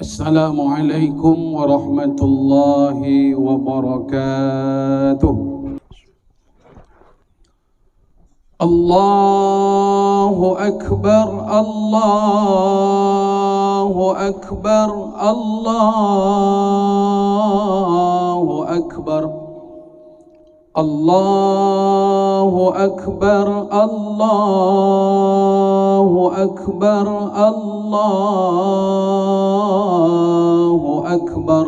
Assalamualaikum warahmatullahi wabarakatuh. Allahu Akbar, Allahu Akbar, Allahu Akbar, Allahu Akbar, Allahu Akbar, Allahu Akbar,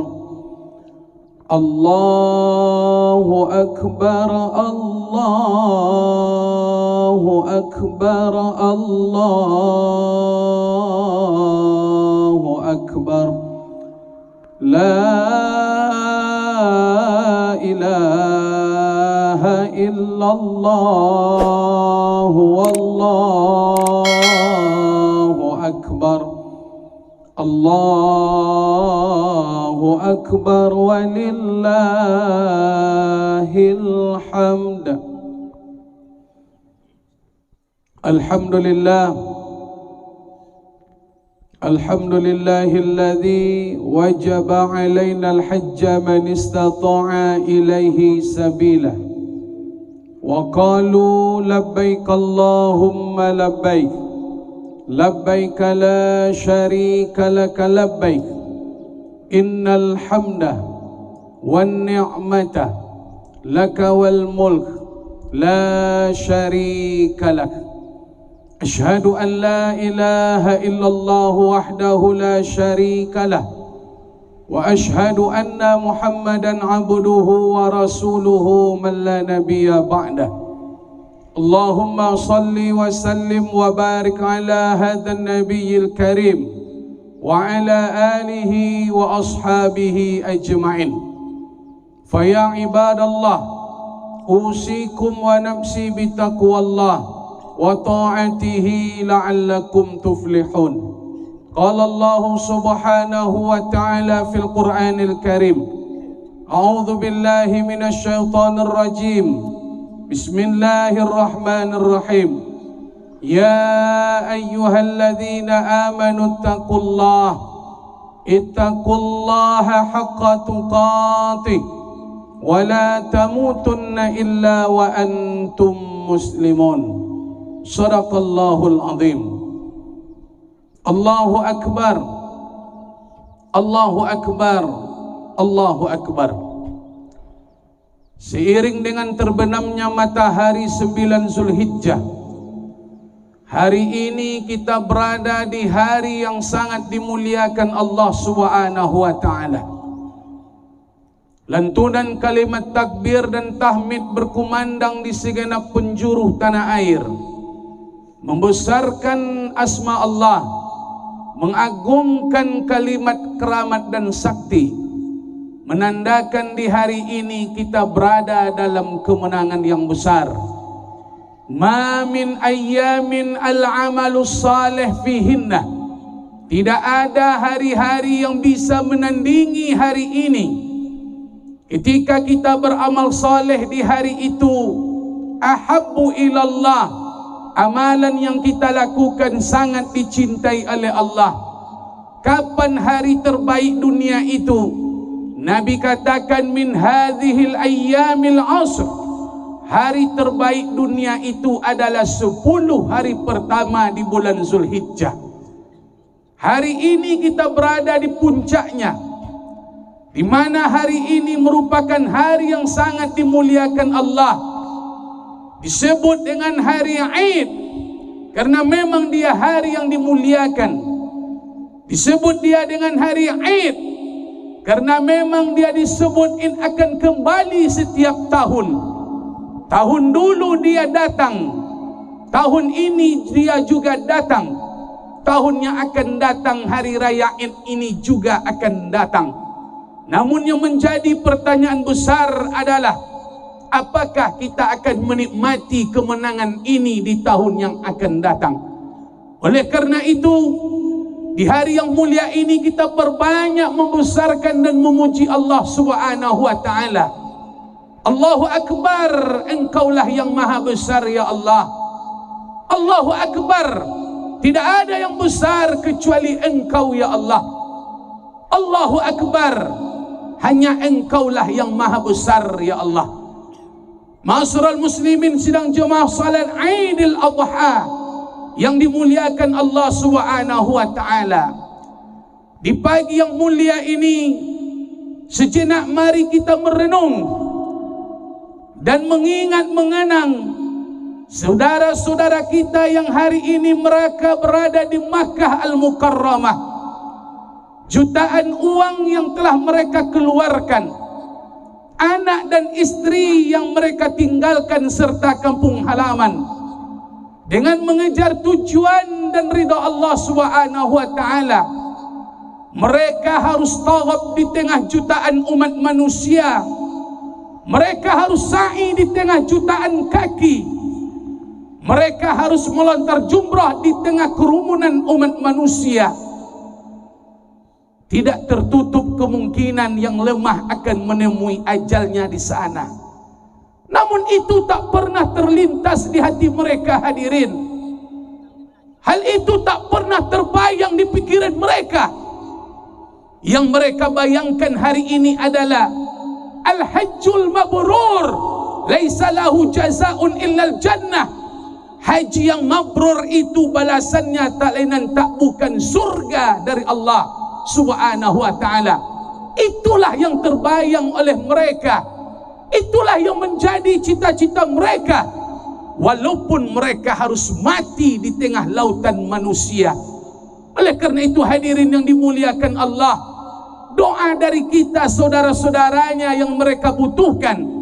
Allahu Akbar, Allahu Akbar, Allahu Akbar. La ilaha illallah, wallahu akbar, Allahu akbar, walillahil hamd. Alhamdulillah, alhamdulillahilladzi wajaba alaina al-hajja man istata'a ilaihi sabila wa qalu labbaik Allahumma labbaik labbaik la syarika laka labbaik innal hamda wan ni'mata laka wal mulk la syarika lak. Asyhadu an la ilaha illallah wahdahu la syarika lah wa asyhadu anna Muhammadan abduhu wa rasuluhu man la nabiyya ba'dah. Allahumma salli wa sallim wa barik ala hadzal nabiyil karim wa ala alihi wa ashabihi ajma'in. Fa ya ibadallah, usikum wa nafsi bitaqwallah wa ta'atihi la'allakum tuflihun. Qala Allah subhanahu wa ta'ala fil Qur'anil Karim, a'udzu billahi minasy syaithanir rajim. Bismillahirrahmanirrahim. Ya ayyuhalladzina amanu ittaqullaha haqqa tuqatih wa la tamutunna illa wa antum muslimun. Sadaqallahul azim. Allahu akbar, Allahu akbar, Allahu akbar. Seiring dengan terbenamnya matahari 9 Zulhijjah, hari ini kita berada di hari yang sangat dimuliakan Allah Subhanahu wa ta'ala. Lantunan kalimat takbir dan tahmid berkumandang di segenap penjuru tanah air, membesarkan asma Allah, mengagungkan kalimat keramat dan sakti, menandakan di hari ini kita berada dalam kemenangan yang besar. Ma min ayyamin al-amalus salih fihinna, tidak ada hari-hari yang bisa menandingi hari ini. Ketika kita beramal saleh di hari itu, ahabbu ilallah, amalan yang kita lakukan sangat dicintai oleh Allah. Kapan hari terbaik dunia itu? Nabi katakan min hadhil ayyamil asr, hari terbaik dunia itu adalah 10 hari pertama di bulan Zulhijjah. Hari ini kita berada di puncaknya, di mana hari ini merupakan hari yang sangat dimuliakan Allah. Disebut dengan hari Aid karena memang dia hari yang dimuliakan. Disebut dia dengan hari Aid karena memang dia disebut akan kembali setiap tahun. Tahun dulu dia datang, tahun ini dia juga datang, tahun yang akan datang hari raya Aid ini juga akan datang. Namun yang menjadi pertanyaan besar adalah, apakah kita akan menikmati kemenangan ini di tahun yang akan datang? Oleh karena itu, di hari yang mulia ini kita perbanyak membesarkan dan memuji Allah Subhanahu wa ta'ala. Allahu Akbar, Engkaulah yang maha besar ya Allah. Allahu Akbar, tidak ada yang besar kecuali Engkau ya Allah. Allahu Akbar. Hanya Engkaulah yang maha besar ya Allah. Ma'asyiral muslimin sidang jemaah salat Aidil Adha yang dimuliakan Allah Subhanahu wa taala. Di pagi yang mulia ini, sejenak mari kita merenung dan mengingat-mengenang saudara-saudara kita yang hari ini mereka berada di Makkah Al-Mukarramah. Jutaan uang yang telah mereka keluarkan, anak dan istri yang mereka tinggalkan serta kampung halaman, dengan mengejar tujuan dan ridha Allah Subhanahu wa taala. Mereka harus tawaf di tengah jutaan umat manusia. Mereka harus sa'i di tengah jutaan kaki. Mereka harus melontar jumrah di tengah kerumunan umat manusia. Tidak tertutup kemungkinan yang lemah akan menemui ajalnya di sana. Namun itu tak pernah terlintas di hati mereka, hadirin. Hal itu tak pernah terbayang di pikiran mereka. Yang mereka bayangkan hari ini adalah Al-Hajjul Mabrur, laisa lahu jazaa'un illal jannah. Haji yang mabrur itu balasannya tak lain dan tak bukan surga dari Allah Subhanahu wa ta'ala. Itulah yang terbayang oleh mereka. Itulah yang menjadi cita-cita mereka, walaupun mereka harus mati di tengah lautan manusia. Oleh kerana itu hadirin yang dimuliakan Allah, doa dari kita saudara-saudaranya yang mereka butuhkan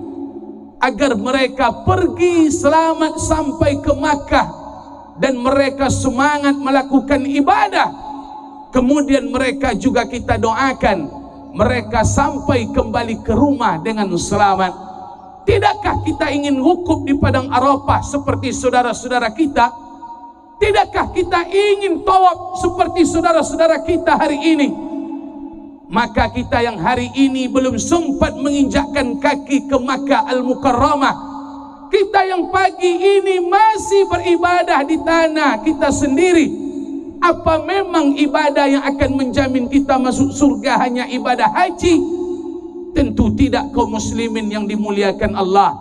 agar mereka pergi selamat sampai ke Makkah dan mereka semangat melakukan ibadah. Kemudian mereka juga kita doakan mereka sampai kembali ke rumah dengan selamat. Tidakkah kita ingin wukuf di padang Arafah seperti saudara-saudara kita? Tidakkah kita ingin tawaf seperti saudara-saudara kita hari ini? Maka kita yang hari ini belum sempat menginjakkan kaki ke Makkah Al-Mukarramah, kita yang pagi ini masih beribadah di tanah kita sendiri, apa memang ibadah yang akan menjamin kita masuk surga hanya ibadah haji? Tentu tidak, kaum muslimin yang dimuliakan Allah.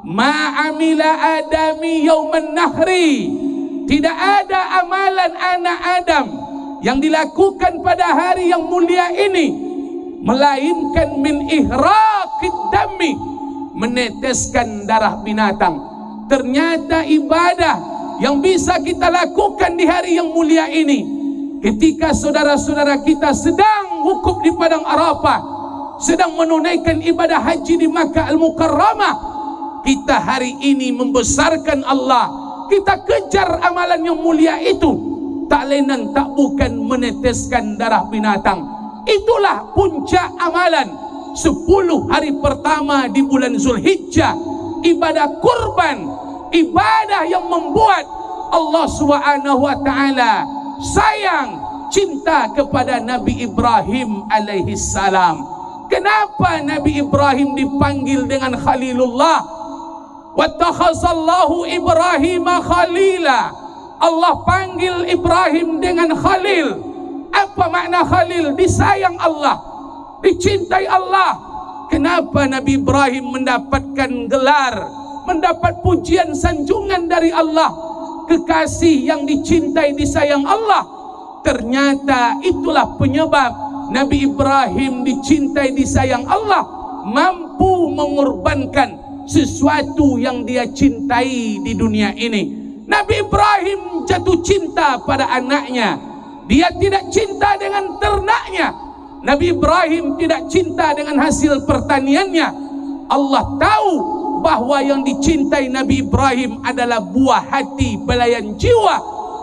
Ma'amila adami yauman nahri, tidak ada amalan anak Adam yang dilakukan pada hari yang mulia ini melainkan min ihraqid dami, meneteskan darah binatang. Ternyata ibadah yang bisa kita lakukan di hari yang mulia ini, ketika saudara-saudara kita sedang wukuf di padang Arafah, sedang menunaikan ibadah haji di Makkah Al-Mukarramah, kita hari ini membesarkan Allah, kita kejar amalan yang mulia itu, tak lain dan tak bukan meneteskan darah binatang. Itulah puncak amalan 10 hari pertama di bulan Zulhijjah, ibadah kurban, ibadah yang membuat Allah Subhanahu wa taala sayang, cinta kepada Nabi Ibrahim alaihi salam. Kenapa Nabi Ibrahim dipanggil dengan Khalilullah? Wattakhazallahu Ibrahim khalila. Allah panggil Ibrahim dengan Khalil. Apa makna Khalil? Disayang Allah, dicintai Allah. Kenapa Nabi Ibrahim mendapatkan gelar, mendapat pujian sanjungan dari Allah, kekasih yang dicintai disayang Allah? Ternyata itulah penyebab Nabi Ibrahim dicintai disayang Allah, mampu mengorbankan sesuatu yang dia cintai di dunia ini. Nabi Ibrahim jatuh cinta pada anaknya. Dia tidak cinta dengan ternaknya. Nabi Ibrahim tidak cinta dengan hasil pertaniannya. Allah tahu bahwa yang dicintai Nabi Ibrahim adalah buah hati, belayan jiwa,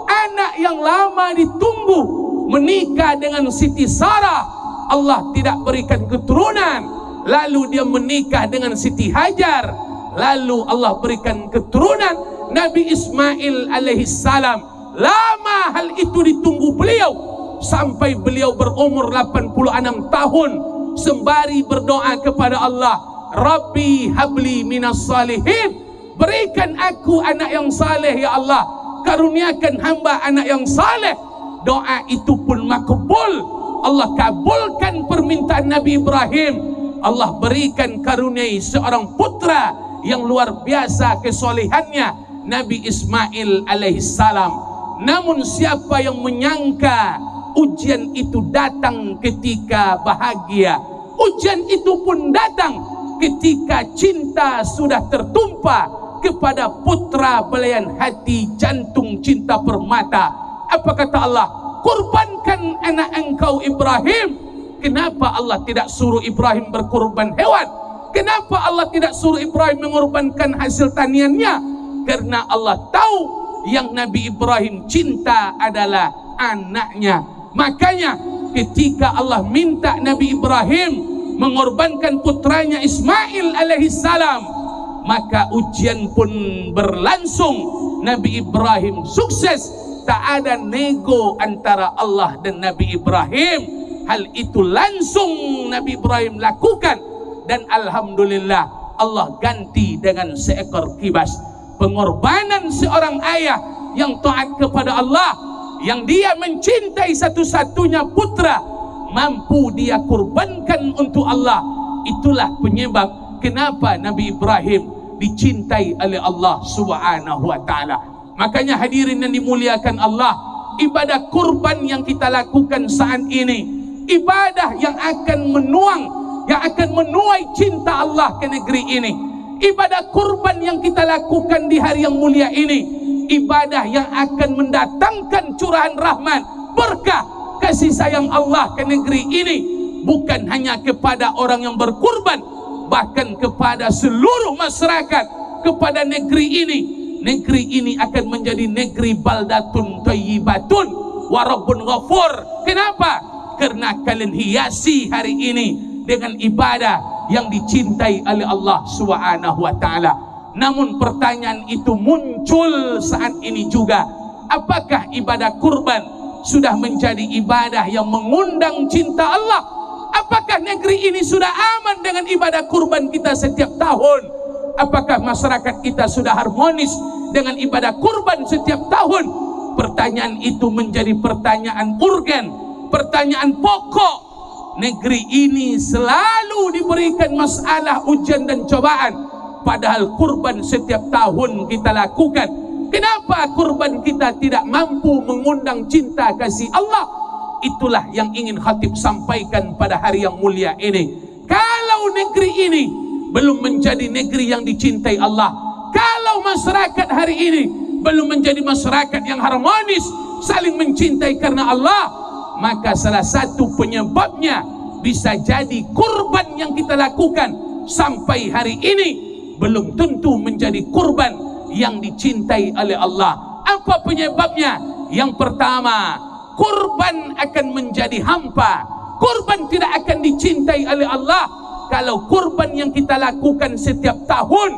anak yang lama ditunggu, menikah dengan Siti Sarah. Allah tidak berikan keturunan, lalu dia menikah dengan Siti Hajar, lalu Allah berikan keturunan Nabi Ismail alaihi salam. Lama hal itu ditunggu beliau sampai beliau berumur 86 tahun sembari berdoa kepada Allah, Rabbi habli minas salihin, berikan aku anak yang saleh ya Allah, karuniakan hamba anak yang saleh. Doa itu pun makbul. Allah kabulkan permintaan Nabi Ibrahim. Allah berikan karuniai seorang putra yang luar biasa kesolehannya, Nabi Ismail alaihissalam. Namun siapa yang menyangka ujian itu datang ketika bahagia, ujian itu pun datang ketika cinta sudah tertumpah kepada putra belayan hati, jantung cinta permata. Apa kata Allah? Kurbankan anak engkau Ibrahim. Kenapa Allah tidak suruh Ibrahim berkurban hewan? Kenapa Allah tidak suruh Ibrahim mengorbankan hasil taniannya? Karena Allah tahu yang Nabi Ibrahim cinta adalah anaknya. Makanya ketika Allah minta Nabi Ibrahim mengorbankan putranya Ismail alaihissalam, maka ujian pun berlangsung. Nabi Ibrahim sukses. Tak ada nego antara Allah dan Nabi Ibrahim. Hal itu langsung Nabi Ibrahim lakukan, dan alhamdulillah Allah ganti dengan seekor kibas. Pengorbanan seorang ayah yang taat kepada Allah, yang dia mencintai satu-satunya putra, mampu dia kurbankan untuk Allah. Itulah penyebab kenapa Nabi Ibrahim dicintai oleh Allah Subhanahu wa taala. Makanya hadirin yang dimuliakan Allah, ibadah kurban yang kita lakukan saat ini, ibadah yang akan menuai cinta Allah ke negeri ini. Ibadah kurban yang kita lakukan di hari yang mulia ini, ibadah yang akan mendatangkan curahan rahmat, berkah, kasih sayang Allah ke negeri ini. Bukan hanya kepada orang yang berkurban, bahkan kepada seluruh masyarakat, kepada negeri ini. Negeri ini akan menjadi negeri baldatun thayyibatun wa rabbun ghafur. Kenapa? Karena kalian hiasi hari ini dengan ibadah yang dicintai oleh Allah Subhanahu wa taala. Namun pertanyaan itu muncul saat ini juga. Apakah ibadah kurban sudah menjadi ibadah yang mengundang cinta Allah? Apakah negeri ini sudah aman dengan ibadah kurban kita setiap tahun? Apakah masyarakat kita sudah harmonis dengan ibadah kurban setiap tahun? Pertanyaan itu menjadi pertanyaan urgen, pertanyaan pokok. Negeri ini selalu diberikan masalah, ujian dan cobaan, padahal kurban setiap tahun kita lakukan. Kenapa kurban kita tidak mampu mengundang cinta kasih Allah? Itulah yang ingin khatib sampaikan pada hari yang mulia ini. Kalau negeri ini belum menjadi negeri yang dicintai Allah, kalau masyarakat hari ini belum menjadi masyarakat yang harmonis, saling mencintai karena Allah, maka salah satu penyebabnya bisa jadi kurban yang kita lakukan sampai hari ini belum tentu menjadi kurban yang dicintai oleh Allah. Apa penyebabnya? Yang pertama, kurban akan menjadi hampa. Kurban tidak akan dicintai oleh Allah kalau kurban yang kita lakukan setiap tahun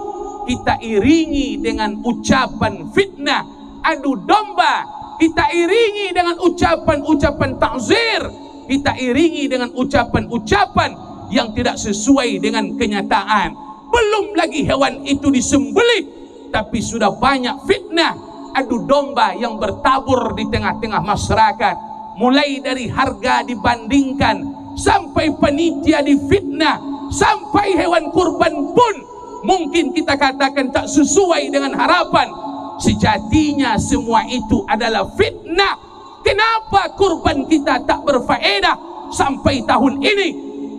kita iringi dengan ucapan fitnah, adu domba, kita iringi dengan ucapan-ucapan takzir, kita iringi dengan ucapan-ucapan yang tidak sesuai dengan kenyataan. Belum lagi hewan itu disembelih, tapi sudah banyak fitnah, adu domba yang bertabur di tengah-tengah masyarakat. Mulai dari harga dibandingkan, sampai panitia difitnah, sampai hewan kurban pun mungkin kita katakan tak sesuai dengan harapan. Sejatinya semua itu adalah fitnah. Kenapa kurban kita tak berfaedah sampai tahun ini?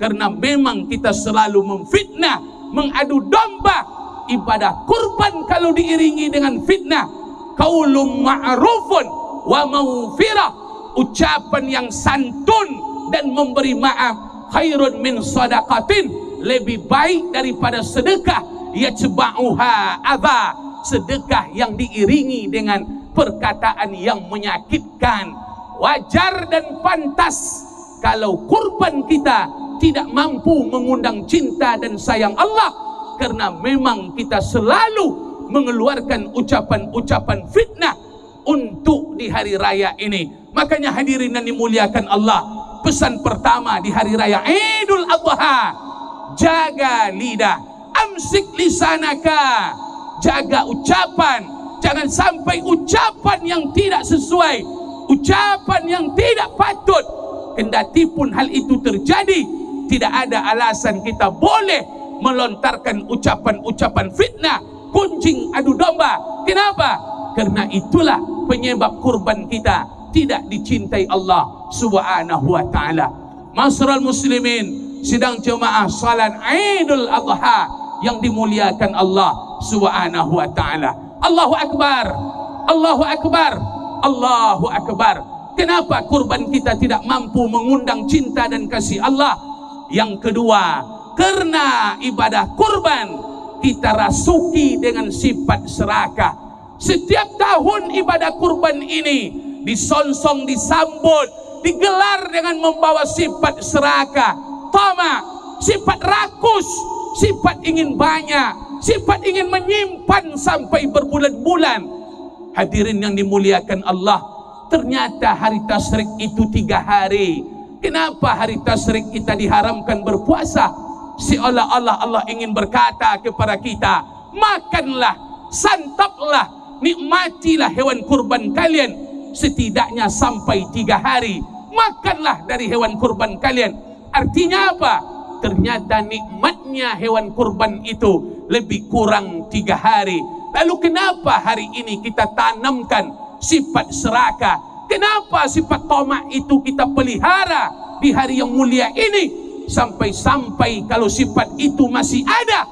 Karena memang kita selalu memfitnah, mengadu domba. Ibadah kurban kalau diiringi dengan fitnah, qaulun ma'rufun wa maghfirah, ucapan yang santun dan memberi maaf, khairun min sadaqatin, lebih baik daripada sedekah yatba'uha adza, sedekah yang diiringi dengan perkataan yang menyakitkan. Wajar dan pantas kalau kurban kita tidak mampu mengundang cinta dan sayang Allah, karena memang kita selalu mengeluarkan ucapan-ucapan fitnah untuk di hari raya ini. Makanya hadirin yang dimuliakan Allah, pesan pertama di hari raya Idul Adha, jaga lidah, amsik lisanaka, jaga ucapan. Jangan sampai ucapan yang tidak sesuai, ucapan yang tidak patut kendati pun hal itu terjadi, tidak ada alasan kita boleh melontarkan ucapan-ucapan fitnah, gunjing adu domba. Kenapa? Karena itulah penyebab kurban kita tidak dicintai Allah Subhanahu wa taala. Masyarul muslimin, sidang jemaah salat Idul Adha yang dimuliakan Allah Subhanahu wa taala. Allahu akbar. Allahu akbar. Allahu akbar. Kenapa kurban kita tidak mampu mengundang cinta dan kasih Allah? Yang kedua, karena ibadah kurban kita rasuki dengan sifat serakah. Setiap tahun ibadah kurban ini disonsong, disambut, digelar dengan membawa sifat serakah, tamak, sifat rakus, sifat ingin banyak, sifat ingin menyimpan sampai berbulan-bulan. Hadirin yang dimuliakan Allah, ternyata hari tasyrik itu 3 hari. Kenapa hari tasyrik kita diharamkan berpuasa? Seolah-olah Allah ingin berkata kepada kita, makanlah, santaplah, nikmatilah hewan kurban kalian setidaknya sampai 3 hari. Makanlah dari hewan kurban kalian. Artinya apa? Ternyata nikmatnya hewan kurban itu lebih kurang 3 hari. Lalu kenapa hari ini kita tanamkan sifat serakah? Kenapa sifat tamak itu kita pelihara di hari yang mulia ini? Sampai-sampai kalau sifat itu masih ada,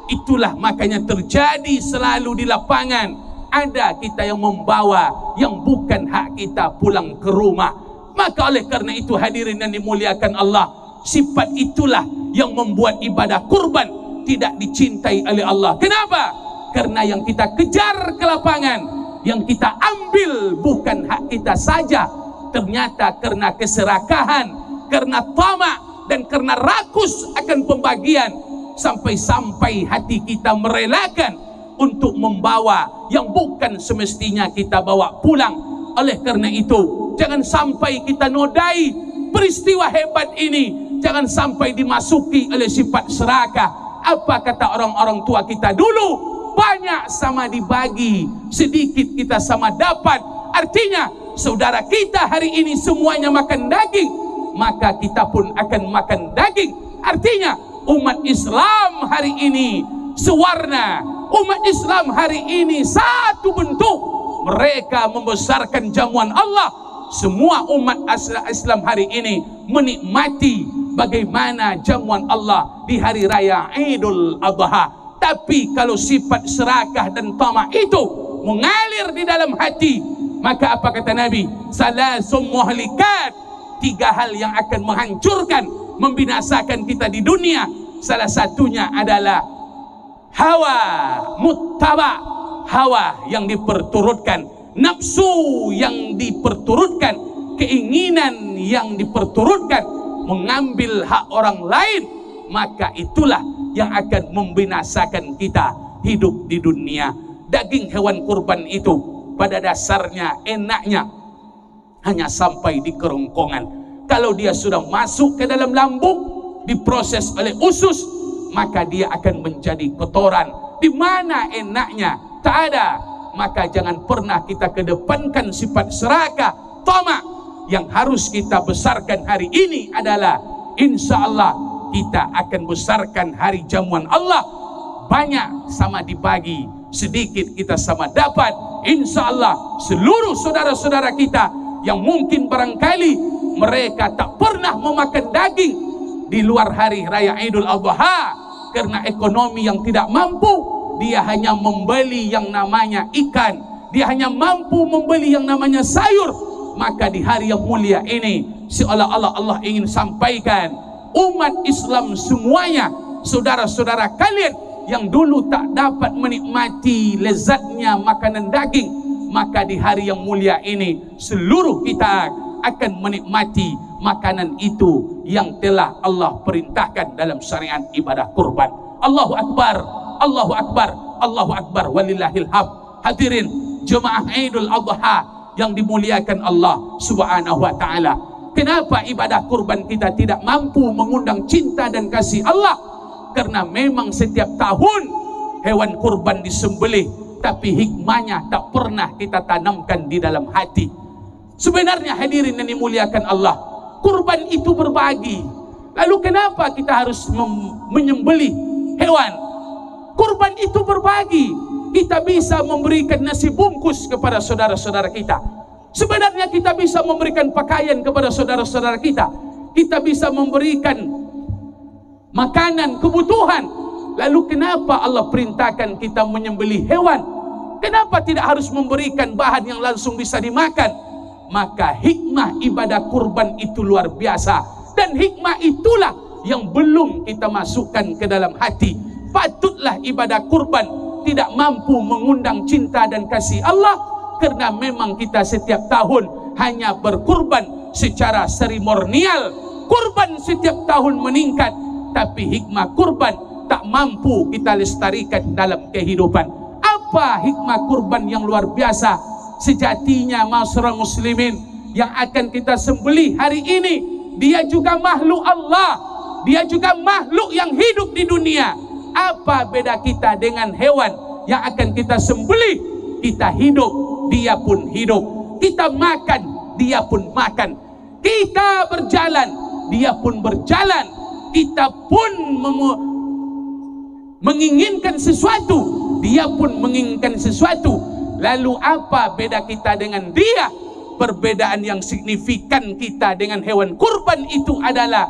itulah makanya terjadi selalu di lapangan. Ada kita yang membawa yang bukan hak kita pulang ke rumah. Maka oleh karena itu hadirin yang dimuliakan Allah, sifat itulah yang membuat ibadah kurban tidak dicintai oleh Allah. Kenapa? Karena yang kita kejar ke lapangan, yang kita ambil bukan hak kita saja. Ternyata karena keserakahan, karena tamak, dan karena rakus akan pembagian, sampai-sampai hati kita merelakan untuk membawa yang bukan semestinya kita bawa pulang. Oleh karena itu, jangan sampai kita nodai peristiwa hebat ini, jangan sampai dimasuki oleh sifat serakah. Apa kata orang-orang tua kita dulu? Banyak sama dibagi, sedikit kita sama dapat. Artinya saudara kita hari ini semuanya makan daging, maka kita pun akan makan daging. Artinya umat Islam hari ini sewarna, umat Islam hari ini satu bentuk. Mereka membesarkan jamuan Allah. Semua umat Islam hari ini menikmati bagaimana jamuan Allah di hari raya Idul Adha. Tapi kalau sifat serakah dan tamak itu mengalir di dalam hati, maka apa kata Nabi? Salasum muhlikat, 3 hal yang akan menghancurkan, membinasakan kita di dunia. Salah satunya adalah hawa muttaba, hawa yang diperturutkan, nafsu yang diperturutkan, keinginan yang diperturutkan, mengambil hak orang lain. Maka itulah yang akan membinasakan kita hidup di dunia. Daging hewan kurban itu pada dasarnya enaknya hanya sampai di kerongkongan. Kalau dia sudah masuk ke dalam lambung, diproses oleh usus, maka dia akan menjadi kotoran. Di mana enaknya? Tak ada. Maka jangan pernah kita kedepankan sifat serakah, tamak. Yang harus kita besarkan hari ini adalah insya Allah kita akan besarkan hari jamuan Allah. Banyak sama dibagi, sedikit kita sama dapat. Insya Allah seluruh saudara-saudara kita yang mungkin barangkali mereka tak pernah memakan daging di luar hari raya Idul Adha karena ekonomi yang tidak mampu, dia hanya membeli yang namanya ikan, dia hanya mampu membeli yang namanya sayur. Maka di hari yang mulia ini seolah-olah Allah ingin sampaikan, umat Islam semuanya, saudara-saudara kalian yang dulu tak dapat menikmati lezatnya makanan daging, maka di hari yang mulia ini seluruh kita akan menikmati makanan itu yang telah Allah perintahkan dalam syariat ibadah kurban. Allahu Akbar, Allahu Akbar, Allahu Akbar, walillahil hamd. Hadirin jemaah Idul Adha yang dimuliakan Allah Subhanahu wa taala. Kenapa ibadah kurban kita tidak mampu mengundang cinta dan kasih Allah? Karena memang setiap tahun hewan kurban disembelih, tapi hikmahnya tak pernah kita tanamkan di dalam hati. Sebenarnya hadirin yang dimuliakan Allah, kurban itu berbagi. Lalu kenapa kita harus menyembelih hewan? Kurban itu berbagi. Kita bisa memberikan nasi bungkus kepada saudara-saudara kita. Sebenarnya kita bisa memberikan pakaian kepada saudara-saudara kita. Kita bisa memberikan makanan, kebutuhan. Lalu kenapa Allah perintahkan kita menyembelih hewan? Kenapa tidak harus memberikan bahan yang langsung bisa dimakan? Maka hikmah ibadah kurban itu luar biasa. Dan hikmah itulah yang belum kita masukkan ke dalam hati. Patutlah ibadah kurban tidak mampu mengundang cinta dan kasih Allah, karena memang kita setiap tahun hanya berkurban secara seremonial. Kurban setiap tahun meningkat, tapi hikmah kurban tak mampu kita lestarikan dalam kehidupan. Apa hikmah kurban yang luar biasa? Sejatinya masyarakat muslimin yang akan kita sembelih hari ini, dia juga makhluk Allah, dia juga makhluk yang hidup di dunia. Apa beda kita dengan hewan yang akan kita sembelih? Kita hidup, dia pun hidup. Kita makan, dia pun makan. Kita berjalan, dia pun berjalan. Kita pun menginginkan sesuatu, dia pun menginginkan sesuatu. Lalu apa beda kita dengan dia? Perbedaan yang signifikan kita dengan hewan kurban itu adalah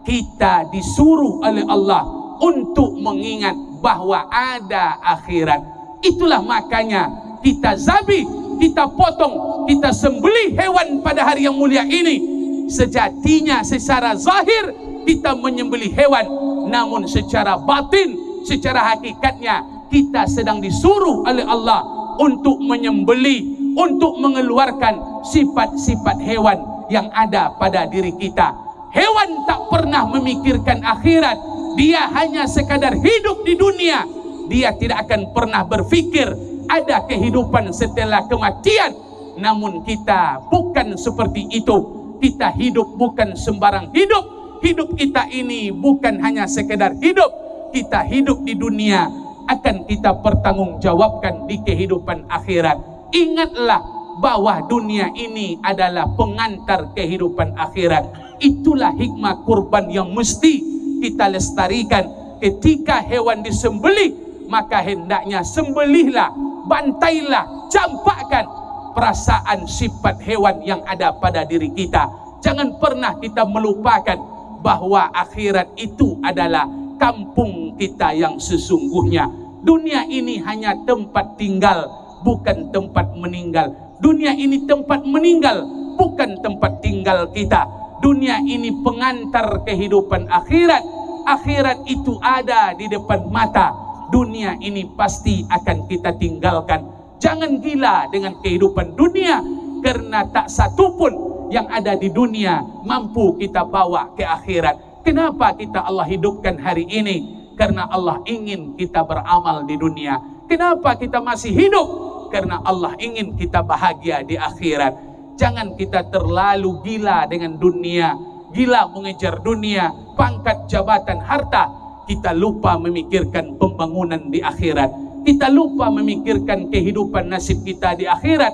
kita disuruh oleh Allah untuk mengingat bahwa ada akhirat. Itulah makanya kita zabih, kita potong, kita sembelih hewan pada hari yang mulia ini. Sejatinya secara zahir kita menyembelih hewan, namun secara batin, secara hakikatnya kita sedang disuruh oleh Allah untuk menyembelih, untuk mengeluarkan sifat-sifat hewan yang ada pada diri kita. Hewan tak pernah memikirkan akhirat. Dia hanya sekadar hidup di dunia. Dia tidak akan pernah berfikir ada kehidupan setelah kematian. Namun kita bukan seperti itu. Kita hidup bukan sembarang hidup. Hidup kita ini bukan hanya sekedar hidup. Kita hidup di dunia akan kita pertanggungjawabkan di kehidupan akhirat. Ingatlah bahwa dunia ini adalah pengantar kehidupan akhirat. Itulah hikmah kurban yang mesti kita lestarikan. Ketika hewan disembelih, maka hendaknya sembelihlah, bantailah, campakkan perasaan sifat hewan yang ada pada diri kita. Jangan pernah kita melupakan bahwa akhirat itu adalah kampung kita yang sesungguhnya. Dunia ini hanya tempat tinggal, bukan tempat meninggal. Dunia ini tempat meninggal, bukan tempat tinggal kita. Dunia ini pengantar kehidupan akhirat. Akhirat itu ada di depan mata. Dunia ini pasti akan kita tinggalkan. Jangan gila dengan kehidupan dunia, karena tak satu pun yang ada di dunia mampu kita bawa ke akhirat. Kenapa kita Allah hidupkan hari ini? Karena Allah ingin kita beramal di dunia. Kenapa kita masih hidup? Karena Allah ingin kita bahagia di akhirat. Jangan kita terlalu gila dengan dunia, gila mengejar dunia, pangkat, jabatan, harta. Kita lupa memikirkan pembangunan di akhirat. Kita lupa memikirkan kehidupan nasib kita di akhirat.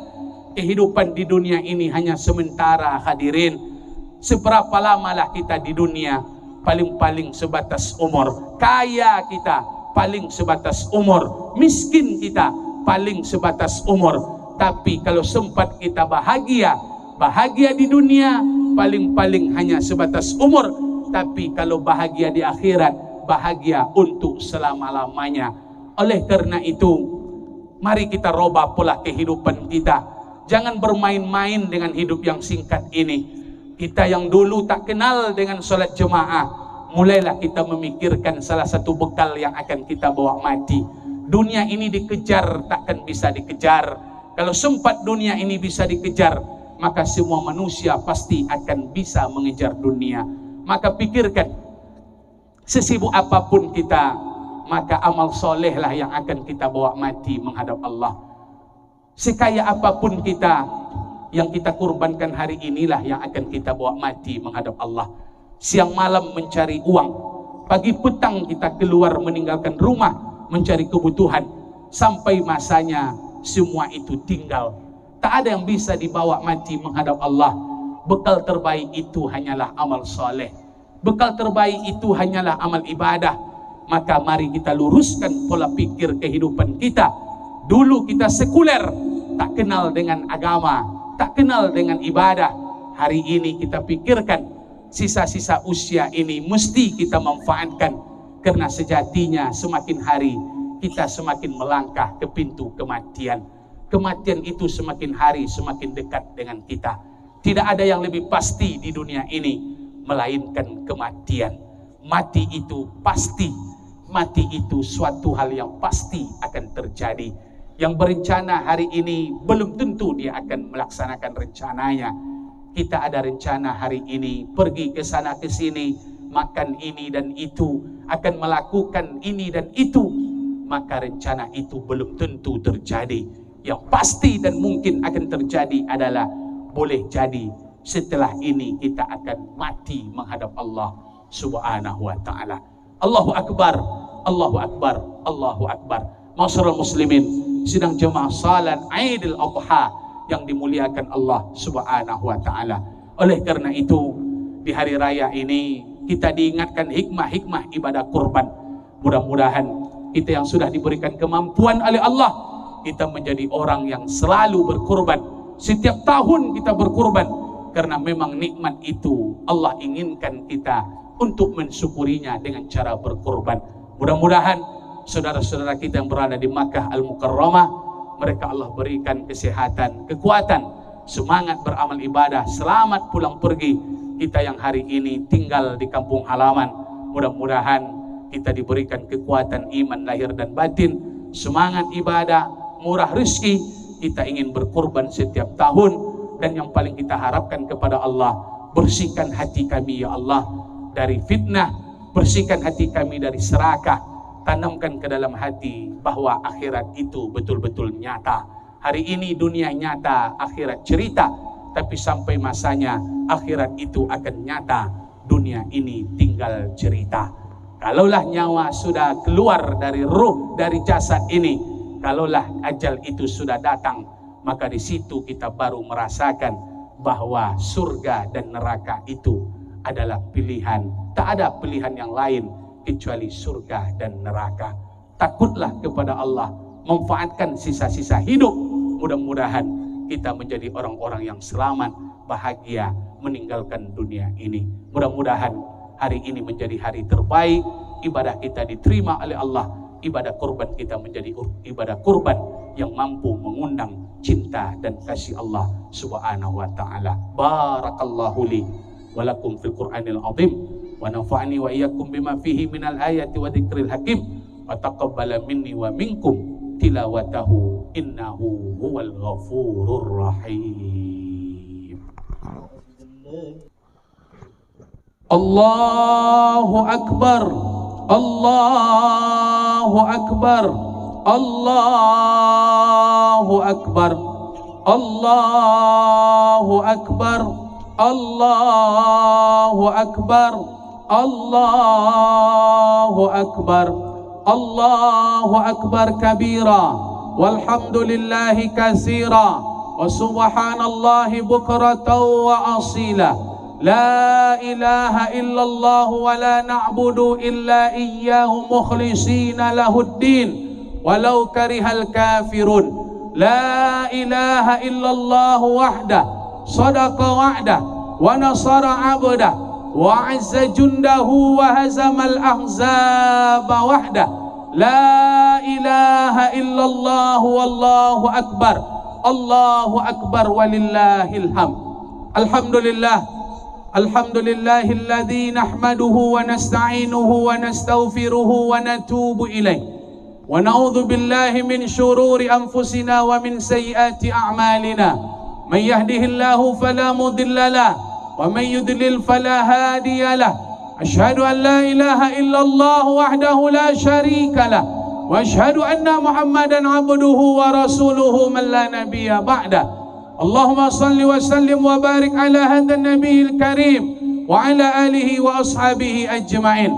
Kehidupan di dunia ini hanya sementara, hadirin. Seberapa lamalah kita di dunia? Paling-paling sebatas umur. Kaya kita paling sebatas umur. Miskin kita paling sebatas umur. Tapi kalau sempat kita bahagia di dunia, paling-paling hanya sebatas umur. Tapi kalau bahagia di akhirat, bahagia untuk selama-lamanya. Oleh karena itu, mari kita robah pola kehidupan kita. Jangan bermain-main dengan hidup yang singkat ini. Kita yang dulu tak kenal dengan sholat jemaah, mulailah kita memikirkan salah satu bekal yang akan kita bawa mati. Dunia ini dikejar, takkan bisa dikejar. Kalau sempat dunia ini bisa dikejar, maka semua manusia pasti akan bisa mengejar dunia. Maka pikirkan, sesibuk apapun kita, maka amal solehlah yang akan kita bawa mati menghadap Allah. Sekaya apapun kita, yang kita kurbankan hari inilah yang akan kita bawa mati menghadap Allah. Siang malam mencari uang, pagi petang kita keluar meninggalkan rumah mencari kebutuhan, sampai masanya semua itu tinggal. Tak ada yang bisa dibawa mati menghadap Allah. bekal terbaik itu hanyalah amal soleh. Bekal terbaik itu hanyalah amal ibadah. Maka mari kita luruskan pola pikir kehidupan kita. Dulu kita sekuler, tak kenal dengan agama, tak kenal dengan ibadah. Hari ini kita pikirkan sisa-sisa usia ini mesti kita manfaatkan, karena sejatinya semakin hari kita semakin melangkah ke pintu kematian. Kematian itu semakin hari semakin dekat dengan kita. Tidak ada yang lebih pasti di dunia ini melainkan kematian. Mati itu pasti. Mati itu suatu hal yang pasti akan terjadi. Yang berencana hari ini belum tentu dia akan melaksanakan rencananya. Kita ada rencana hari ini pergi ke sana ke sini, makan ini dan itu, akan melakukan ini dan itu, maka rencana itu belum tentu terjadi. Yang pasti dan mungkin akan terjadi adalah boleh jadi setelah ini kita akan mati menghadap Allah Subhanahu wa ta'ala. Allahu Akbar, Allahu Akbar, Allahu Akbar. Ma'asyiral muslimin, sidang jemaah salat Aidil Adha yang dimuliakan Allah Subhanahu wa ta'ala. Oleh karena itu, di hari raya ini kita diingatkan hikmah-hikmah ibadah kurban. Mudah-mudahan kita yang sudah diberikan kemampuan oleh Allah, kita menjadi orang yang selalu berkurban. Setiap tahun kita berkurban, karena memang nikmat itu Allah inginkan kita untuk mensyukurinya dengan cara berkurban. Mudah-mudahan saudara-saudara kita yang berada di Makkah Al-Mukarramah, mereka Allah berikan kesehatan, kekuatan, semangat beramal ibadah, selamat pulang pergi. Kita yang hari ini tinggal di kampung halaman, mudah-mudahan kita diberikan kekuatan iman lahir dan batin, semangat ibadah, murah rezeki. Kita ingin berkorban setiap tahun, dan yang paling kita harapkan kepada Allah, bersihkan hati kami ya Allah dari fitnah, bersihkan hati kami dari serakah, tanamkan ke dalam hati bahwa akhirat itu betul-betul nyata. Hari ini dunia nyata, akhirat cerita, tapi sampai masanya akhirat itu akan nyata, dunia ini tinggal cerita. Kalaulah nyawa sudah keluar dari ruh, dari jasad ini, kalaulah ajal itu sudah datang, maka di situ kita baru merasakan bahwa surga dan neraka itu adalah pilihan. Tak ada pilihan yang lain kecuali surga dan neraka. Takutlah kepada Allah, manfaatkan sisa-sisa hidup. Mudah-mudahan kita menjadi orang-orang yang selamat, bahagia meninggalkan dunia ini. Mudah-mudahan hari ini menjadi hari terbaik, ibadah kita diterima oleh Allah, ibadah kurban kita menjadi ibadah kurban yang mampu mengundang cinta dan kasih Allah Subhanahu wa ta'ala. Barakallahu li wa lakum fil Qur'anil azim, wa nafa'ani wa iyyakum bima fihi minal ayati wa dzikril hakim, wa taqabbala minni wa minkum tilawatahu innahu huwal ghafurur rahim. Allahu Akbar, Allahu Akbar, Allahu Akbar, Allahu Akbar, Allahu Akbar, Allahu Akbar, Allahu Akbar kabira, walhamdulillahi katsira, wa subhanallahi bukratan wa asila. La ilaha illallah wa la na'budu illa iyyahu mukhlishina lahuddin walau karihal kafirun. La ilaha illallah wahdah sadaqa wa'dah wa nasara 'abdah wa 'azza jundahu wa hazamal ahzaba wahdah. La ilaha illallah wallahu akbar, Allahu akbar walillahil hamd. Alhamdulillah, alhamdulillahilladzi nahmaduhu wa nasta'inuhu wa nastaghfiruhu wa natubu ilaih, wa na'udzu billahi min syururi anfusina wa min sayyiati a'malina. May yahdihillahu fala mudilla lahu wa may yudlil fala hadiya lahu. Asyhadu an la ilaha illallah wahdahu la syarika lahu wa asyhadu anna Muhammadan 'abduhu wa rasuluhu man la nabiyya ba'da. Allahumma salli wa sallim wa barik ala hadha an-nabiyil karim wa ala alihi wa ashabihi ajma'in.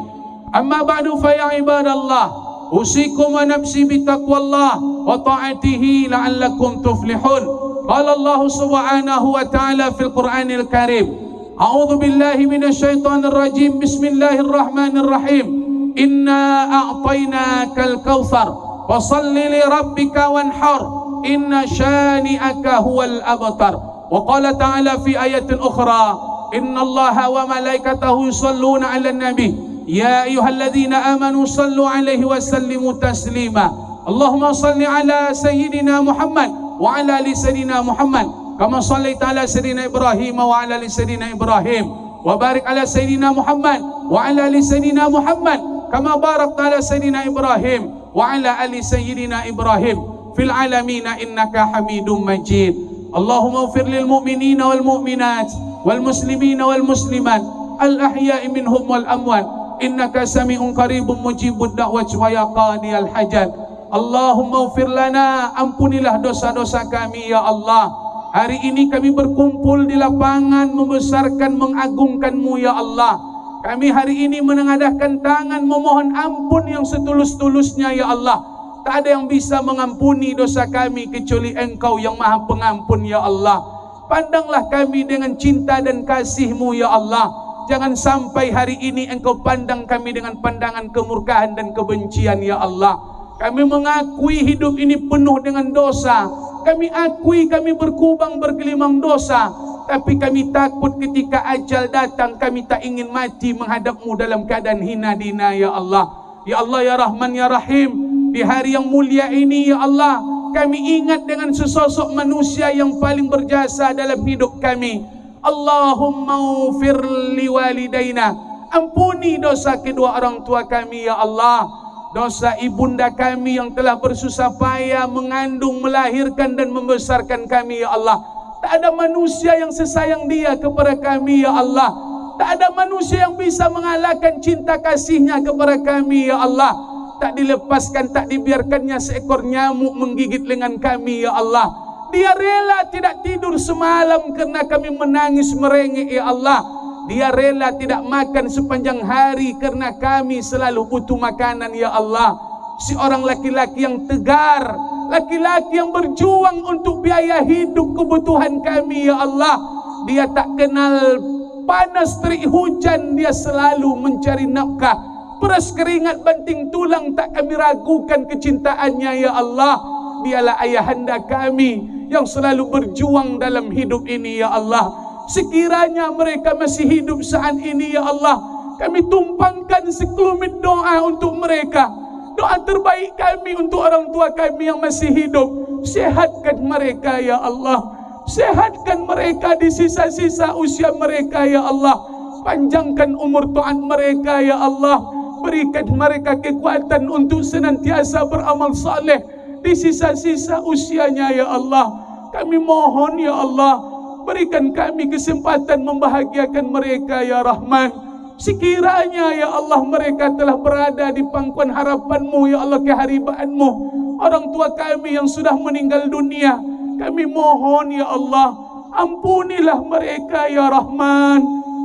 Amma ba'du fa ya ibadallah, usikum wa nafsi bi taqwallah wa ta'atihi la'allakum tuflihun. Qala Allah subhanahu wa ta'ala fil Qur'anil Karim, a'udzu billahi minasyaitonir rajim, bismillahirrahmanirrahim, inna a'tainakal kautsar fashalli li rabbika wanhar inna syani'aka huwal abtar. Wa qala ta'ala fi ayatin ukhra, inna Allaha wa malaikatahu yusalluna 'alan nabi ya ayyuhalladzina amanu sallu 'alaihi wa sallimu taslima. Allahumma salli 'ala sayyidina Muhammad wa 'ala ali sayyidina Muhammad kama shallaita 'ala sayyidina Ibrahim wa 'ala ali sayyidina Ibrahim wa barik 'ala sayyidina Muhammad wa 'ala ali sayyidina Muhammad kama barakta 'ala sayyidina Ibrahim wa 'ala ali sayyidina Ibrahim fil 'alamin innaka Hamidum Majid. Allahumma ighfir lil mu'minina wal mu'minat wal muslimina wal muslimat al ahya'i minhum wal amwat innaka sami'un qaribun mujibud da'wat wa ya qadiyal hajat. Allahumma ighfir lana, ampunilah dosa-dosa kami ya Allah. Hari ini kami berkumpul di lapangan membesarkan mengagungkan-Mu ya Allah. Kami hari ini menengadahkan tangan memohon ampun yang setulus-tulusnya ya Allah. Tak ada yang bisa mengampuni dosa kami kecuali Engkau yang Maha Pengampun ya Allah. Pandanglah kami dengan cinta dan kasih-Mu ya Allah. Jangan sampai hari ini Engkau pandang kami dengan pandangan kemurkaan dan kebencian ya Allah. Kami mengakui hidup ini penuh dengan dosa. Kami akui kami berkubang bergelimang dosa. Tapi kami takut ketika ajal datang, kami tak ingin mati menghadap-Mu dalam keadaan hina dina ya Allah. Ya Allah ya Rahman ya Rahim, di hari yang mulia ini ya Allah, kami ingat dengan sesosok manusia yang paling berjasa dalam hidup kami. Allahumma ufir li walidaina, ampuni dosa kedua orang tua kami ya Allah. Dosa ibunda kami yang telah bersusah payah mengandung, melahirkan dan membesarkan kami ya Allah. Tak ada manusia yang sesayang dia kepada kami ya Allah. Tak ada manusia yang bisa mengalahkan cinta kasihnya kepada kami ya Allah. Tak dilepaskan, tak dibiarkannya seekor nyamuk menggigit lengan kami ya Allah. Dia rela tidak tidur semalam karena kami menangis merengek ya Allah. Dia rela tidak makan sepanjang hari karena kami selalu butuh makanan ya Allah. Seorang laki-laki yang tegar, laki-laki yang berjuang untuk biaya hidup kebutuhan kami ya Allah. Dia tak kenal panas terik hujan, dia selalu mencari nafkah. Peras keringat banting tulang, tak kami ragukan kecintaannya ya Allah. Dialah ayahanda kami yang selalu berjuang dalam hidup ini ya Allah. Sekiranya mereka masih hidup saat ini ya Allah, kami tumpangkan sekelumit doa untuk mereka. Doa terbaik kami untuk orang tua kami yang masih hidup. Sehatkan mereka ya Allah. Sehatkan mereka di sisa-sisa usia mereka ya Allah. Panjangkan umur taat mereka ya Allah. Berikan mereka kekuatan untuk senantiasa beramal saleh di sisa-sisa usianya ya Allah. Kami mohon ya Allah, berikan kami kesempatan membahagiakan mereka ya Rahman. Sekiranya ya Allah mereka telah berada di pangkuan harapan-Mu ya Allah, kehariban-Mu. Orang tua kami yang sudah meninggal dunia, kami mohon ya Allah, ampunilah mereka ya Rahman.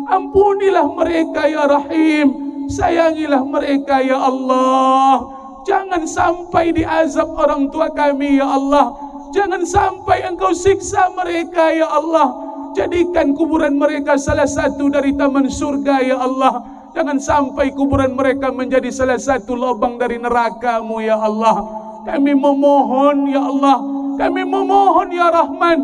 Ampunilah mereka ya Rahim. Sayangilah mereka ya Allah. Jangan sampai diazab orang tua kami ya Allah. Jangan sampai Engkau siksa mereka ya Allah. Jadikan kuburan mereka salah satu dari taman surga ya Allah. Jangan sampai kuburan mereka menjadi salah satu lubang dari neraka-Mu ya Allah. Kami memohon ya Allah, kami memohon ya Rahman,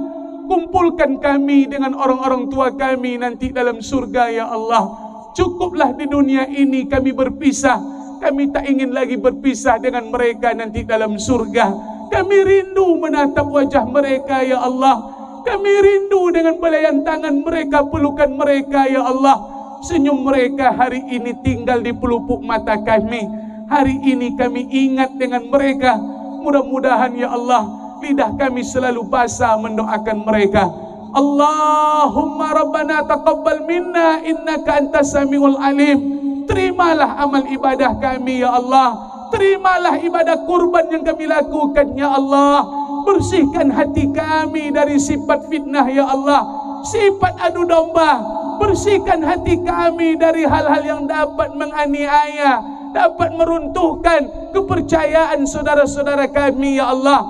kumpulkan kami dengan orang-orang tua kami nanti dalam surga ya Allah. Cukuplah di dunia ini kami berpisah. Kami tak ingin lagi berpisah dengan mereka nanti dalam surga. Kami rindu menatap wajah mereka ya Allah. Kami rindu dengan belayan tangan mereka, pelukan mereka ya Allah. Senyum mereka hari ini tinggal di pelupuk mata kami. Hari ini kami ingat dengan mereka. Mudah-mudahan ya Allah, lidah kami selalu basah mendoakan mereka. Allahumma Rabbana taqabbal minna innaka antas samiul alim. Terimalah amal ibadah kami ya Allah. Terimalah ibadah kurban yang kami lakukan ya Allah. Bersihkan hati kami dari sifat fitnah ya Allah, sifat adu domba. Bersihkan hati kami dari hal-hal yang dapat menganiaya, dapat meruntuhkan kepercayaan saudara-saudara kami ya Allah.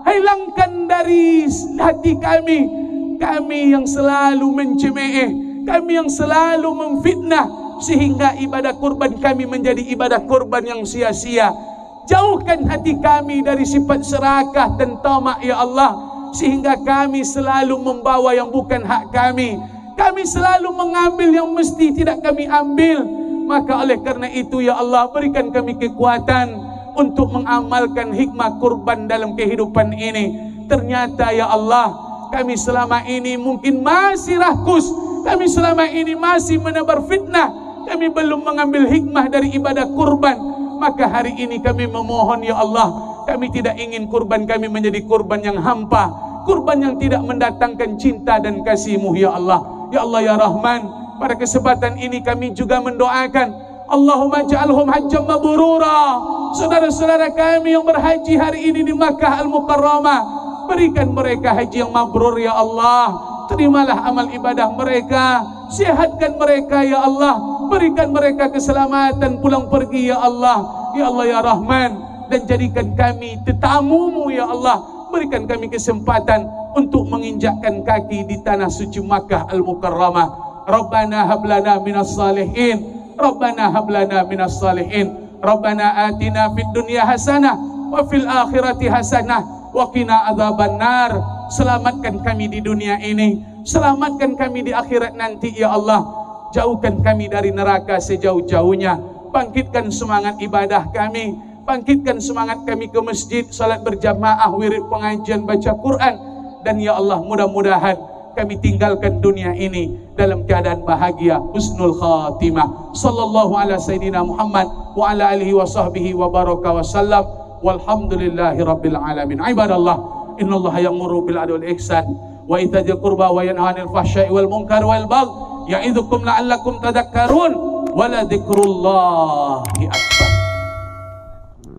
hilangkan dari hati kami, kami yang selalu mencemooh, kami yang selalu memfitnah, sehingga ibadah kurban kami menjadi ibadah kurban yang sia-sia. Jauhkan hati kami dari sifat serakah dan tamak ya Allah, sehingga kami selalu membawa yang bukan hak kami, kami selalu mengambil yang mesti tidak kami ambil. Maka oleh karena itu ya Allah, berikan kami kekuatan untuk mengamalkan hikmah kurban dalam kehidupan ini. Ternyata ya Allah, kami selama ini mungkin masih rakus, kami selama ini masih menebar fitnah, kami belum mengambil hikmah dari ibadah kurban. Maka hari ini kami memohon ya Allah, kami tidak ingin kurban kami menjadi kurban yang hampa, kurban yang tidak mendatangkan cinta dan kasih-Mu ya Allah. Ya Allah ya Rahman, pada kesempatan ini kami juga mendoakan, Allahumma ja'alhum hajjam mabrura. Saudara-saudara kami yang berhaji hari ini di Makkah Al-Mukarramah, berikan mereka haji yang mabrur ya Allah. Terimalah amal ibadah mereka, sehatkan mereka ya Allah, berikan mereka keselamatan pulang pergi ya Allah. Ya Allah ya Rahman, dan jadikan kami tetamu-Mu ya Allah. Berikan kami kesempatan untuk menginjakkan kaki di tanah suci Makkah Al-Mukarramah. Rabbana hablana minas salihin, Rabbana hablana minas salihin, Rabbana atina fid dunya hasanah wa fil akhirati hasanah wa qina adzabannar. Selamatkan kami di dunia ini, selamatkan kami di akhirat nanti ya Allah. Jauhkan kami dari neraka sejauh-jauhnya. Bangkitkan semangat ibadah kami, bangkitkan semangat kami ke masjid, salat berjamaah, wirid pengajian, baca Quran. Dan ya Allah, mudah-mudahan kami tinggalkan dunia ini dalam keadaan bahagia, husnul khatimah. Sallallahu ala sayyidina Muhammad wa ala alihi wa sahbihi wa baraka wa sallam. Walhamdulillahi rabbil alamin. Ibadallah, innallaha ya'muru bil adli wal ihsan wa ita'i dzil qurba wa yanha 'anil fahsya'i wal munkar wal baghi ya'idzukum la'allakum tadhakkarun wa la dzikrullahi akbar.